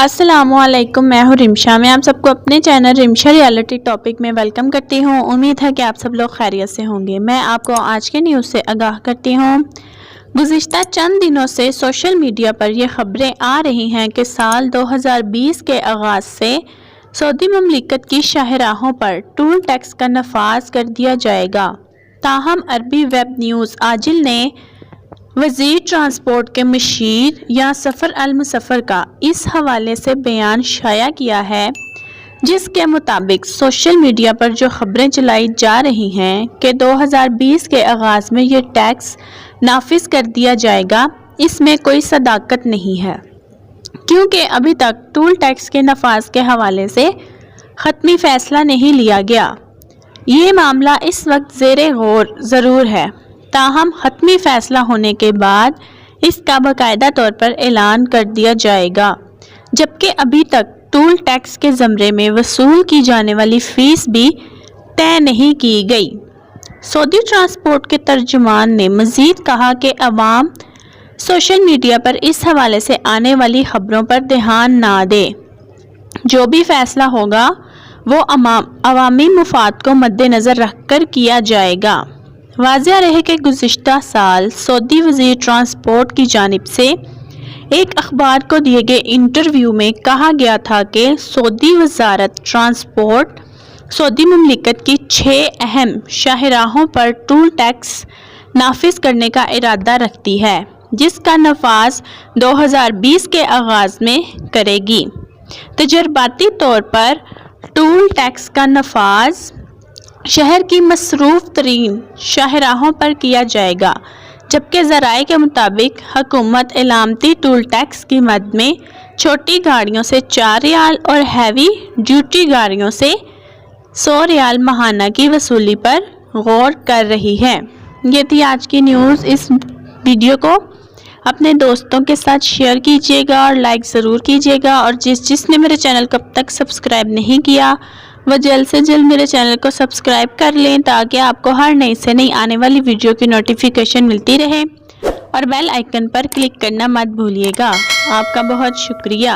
السلام علیکم، میں ہوں رمشا۔ میں آپ سب کو اپنے چینل رمشا ریالٹی ٹاپک میں ویلکم کرتی ہوں۔ امید ہے کہ آپ سب لوگ خیریت سے ہوں گے۔ میں آپ کو آج کے نیوز سے آگاہ کرتی ہوں۔ گزشتہ چند دنوں سے سوشل میڈیا پر یہ خبریں آ رہی ہیں کہ سال 2020 کے آغاز سے سعودی مملکت کی شاہراہوں پر ٹول ٹیکس کا نفاذ کر دیا جائے گا۔ تاہم عربی ویب نیوز آجل نے وزیر ٹرانسپورٹ کے مشیر یاسفر المسفر کا اس حوالے سے بیان شائع کیا ہے، جس کے مطابق سوشل میڈیا پر جو خبریں چلائی جا رہی ہیں کہ 2020 کے آغاز میں یہ ٹیکس نافذ کر دیا جائے گا، اس میں کوئی صداقت نہیں ہے، کیونکہ ابھی تک ٹول ٹیکس کے نفاذ کے حوالے سے حتمی فیصلہ نہیں لیا گیا۔ یہ معاملہ اس وقت زیر غور ضرور ہے، تاہم حتمی فیصلہ ہونے کے بعد اس کا باقاعدہ طور پر اعلان کر دیا جائے گا۔ جبکہ ابھی تک ٹول ٹیکس کے زمرے میں وصول کی جانے والی فیس بھی طے نہیں کی گئی۔ سعودی ٹرانسپورٹ کے ترجمان نے مزید کہا کہ عوام سوشل میڈیا پر اس حوالے سے آنے والی خبروں پر دھیان نہ دے۔ جو بھی فیصلہ ہوگا وہ عوامی مفاد کو مد نظر رکھ کر کیا جائے گا۔ واضح رہے کہ گزشتہ سال سعودی وزیر ٹرانسپورٹ کی جانب سے ایک اخبار کو دیے گئے انٹرویو میں کہا گیا تھا کہ سعودی وزارت ٹرانسپورٹ سعودی مملکت کی 6 اہم شاہراہوں پر ٹول ٹیکس نافذ کرنے کا ارادہ رکھتی ہے، جس کا نفاذ 2020 کے آغاز میں کرے گی۔ تجرباتی طور پر ٹول ٹیکس کا نفاذ شہر کی مصروف ترین شاہراہوں پر کیا جائے گا، جبکہ ذرائع کے مطابق حکومت علامتی ٹول ٹیکس کی مد میں چھوٹی گاڑیوں سے 4 ریال اور ہیوی ڈیوٹی گاڑیوں سے 100 ریال ماہانہ کی وصولی پر غور کر رہی ہے۔ یہ تھی آج کی نیوز۔ اس ویڈیو کو اپنے دوستوں کے ساتھ شیئر کیجیے گا اور لائک ضرور کیجیے گا، اور جس نے میرے چینل کو اب تک سبسکرائب نہیں کیا وہ جلد سے جلد میرے چینل کو سبسکرائب کر لیں، تاکہ آپ کو ہر نئی سے نئی آنے والی ویڈیو کی نوٹیفیکیشن ملتی رہے، اور بیل آئیکن پر کلک کرنا مت بھولیے گا۔ آپ کا بہت شکریہ۔